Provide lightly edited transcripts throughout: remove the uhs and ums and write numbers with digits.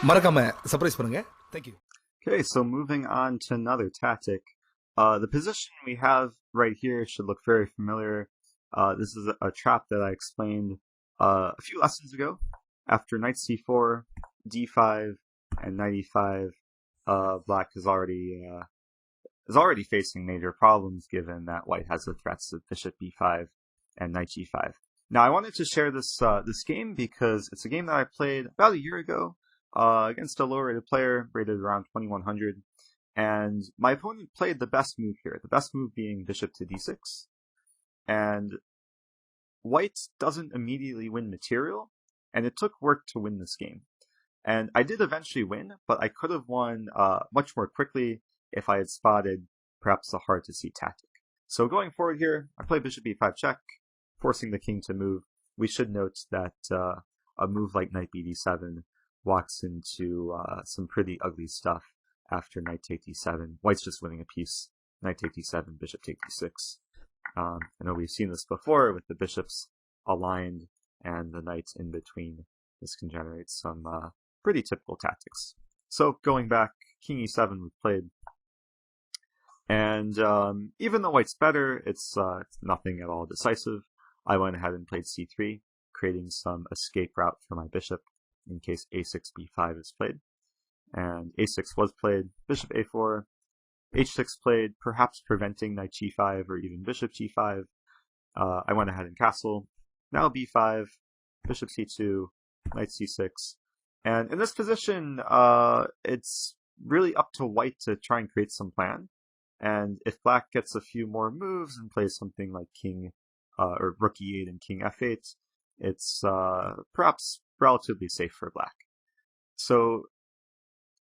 மறக்காம சர்ப்ரைஸ் பண்ணுங்க. Thank you. Okay, so moving on to another tactic. The position we have right here should look very familiar. This is a trap that I explained a few lessons ago. After knight c4, d5, and knight e5, black is already facing major problems given that white has the threats of bishop b5 and knight g5. Now I wanted to share this game because it's a game that I played about a year ago against a lower-rated player, rated around 2100, and my opponent played the best move here, the best move being bishop to d6, and white doesn't immediately win material, and it took work to win this game. And I did eventually win, but I could have won much more quickly if I had spotted perhaps a hard-to-see tactic. So going forward here, I play bishop e5 check, forcing the king to move. We should note that a move like knight bd7 walks into some pretty ugly stuff after knight take d7. White's just winning a piece. Knight take d7, bishop take d6. I know we've seen this before with the bishops aligned and the knights in between. This can generate some pretty typical tactics. So going back, king e7 was played. And even though white's better, it's nothing at all decisive. I went ahead and played c3, creating some escape route for my bishop in case a6, b5 is played. And a6 was played, bishop a4, h6 played, perhaps preventing knight g5 or even bishop g5. I went ahead and castle. Now b5, bishop c2, knight c6. And in this position, it's really up to white to try and create some plan. And if black gets a few more moves and plays something like king or rook e8 and king f8, it's perhaps relatively safe for black. So,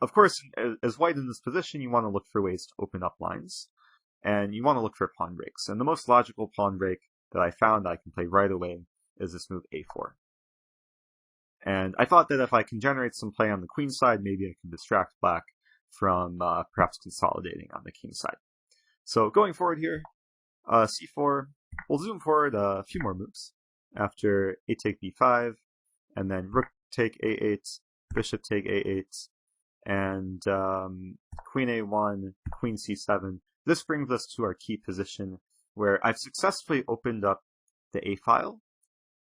of course, as white in this position, you want to look for ways to open up lines, and you want to look for pawn breaks. And the most logical pawn break that I found that I can play right away is this move a4. And I thought that if I can generate some play on the queen side, maybe I can distract black from perhaps consolidating on the king side. So going forward here, c4, we'll zoom forward a few more moves. After a take b5, and then rook take a8, bishop take a8, and queen a1, queen c7. This brings us to our key position where I've successfully opened up the a file.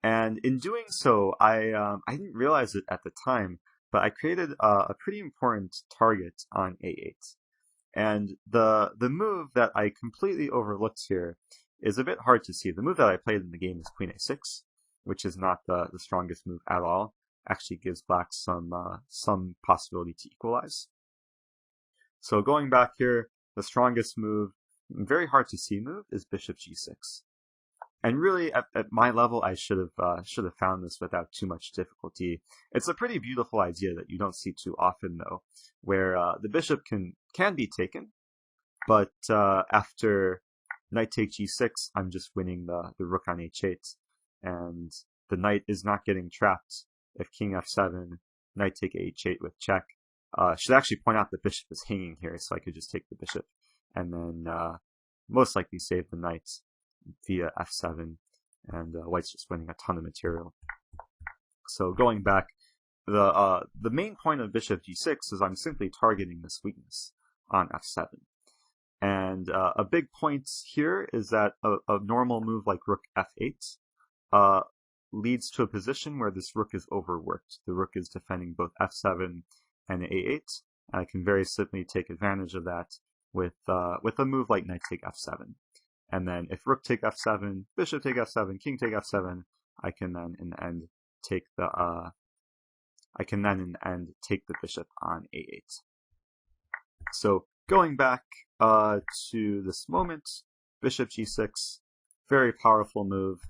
And in doing so, I didn't realize it at the time, but I created a pretty important target on a8. And the move that I completely overlooked here is a bit hard to see. The move that I played in the game is queen a6, which is not the strongest move at all. Actually gives black some possibility to equalize. So going back here, the strongest move, very hard to see move, is bishop g6. And really, at my level, I should have found this without too much difficulty. It's a pretty beautiful idea that you don't see too often, though, where the bishop can be taken, but after knight take g6, I'm just winning the rook on h8, and the knight is not getting trapped. If king f7, knight take h8 with check. Should actually point out the bishop is hanging here, so I could just take the bishop, and then most likely save the knight via f7, and white's just winning a ton of material. So going back, the main point of bishop g6 is I'm simply targeting this weakness on f7. And a big point here is that a normal move like rook f8 leads to a position where this rook is overworked. The rook is defending both f7 and a8, and I can very simply take advantage of that with a move like knight take f7. And then if rook take f7, bishop take f7, king take f7, I can then in the end take the bishop on a8. So going back to this moment, bishop g6, very powerful move.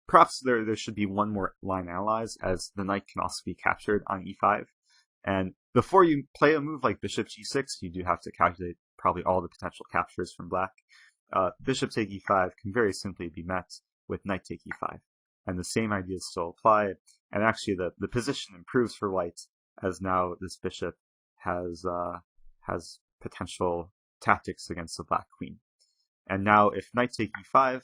Perhaps there should be one more line analyzed, as the knight can also be captured on e5. And before you play a move like bishop g6, you do have to calculate probably all the potential captures from black. Bishop take e5 can very simply be met with knight take e5. And the same ideas still apply. And actually the position improves for white, as now this bishop has potential tactics against the black queen. And now if knight take e5,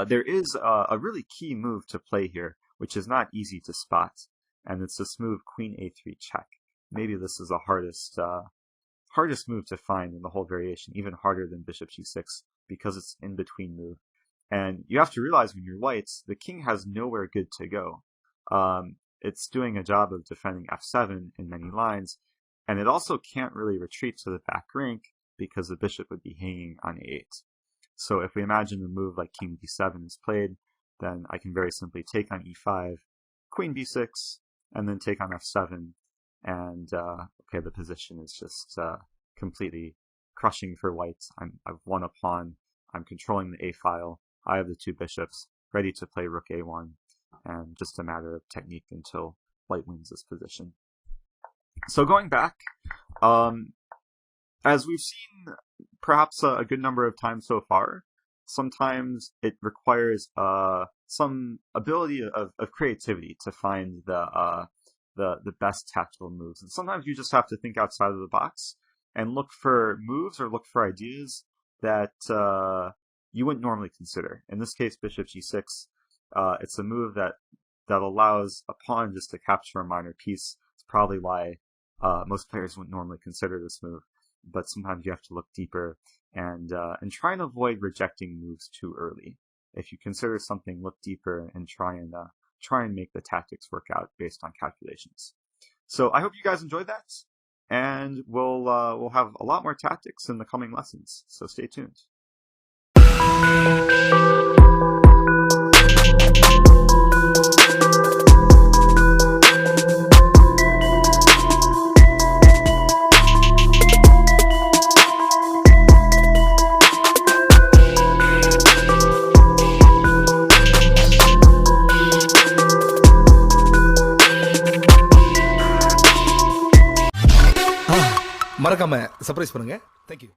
there is a really key move to play here, which is not easy to spot. and it's this move queen a3 check. Maybe this is the hardest move to find in the whole variation, even harder than bishop g6, because it's in between move. And you have to realize when you're whites, the king has nowhere good to go. It's doing a job of defending f7 in many lines, and it also can't really retreat to the back rank because the bishop would be hanging on a8. So if we imagine a move like king b7 is played, then I can very simply take on e5, queen b6, and then take on f7, and okay, the position is just completely crushing for white. I've won a pawn, I'm controlling the a file, I have the two bishops, ready to play rook a1, and just a matter of technique until white wins this position. So going back, as we've seen perhaps a good number of times so far, sometimes it requires some ability of creativity to find the best tactical moves. And sometimes you just have to think outside of the box and look for moves or look for ideas that you wouldn't normally consider. In this case, bishop g6, it's a move that allows a pawn just to capture a minor piece. It's probably why most players wouldn't normally consider this move. But sometimes you have to look deeper and try and avoid rejecting moves too early. If you consider something, look deeper and try and make the tactics work out based on calculations. So I hope you guys enjoyed that, and we'll have a lot more tactics in the coming lessons. So stay tuned. மறக்காம surprise பண்ணுங்க. Thank you.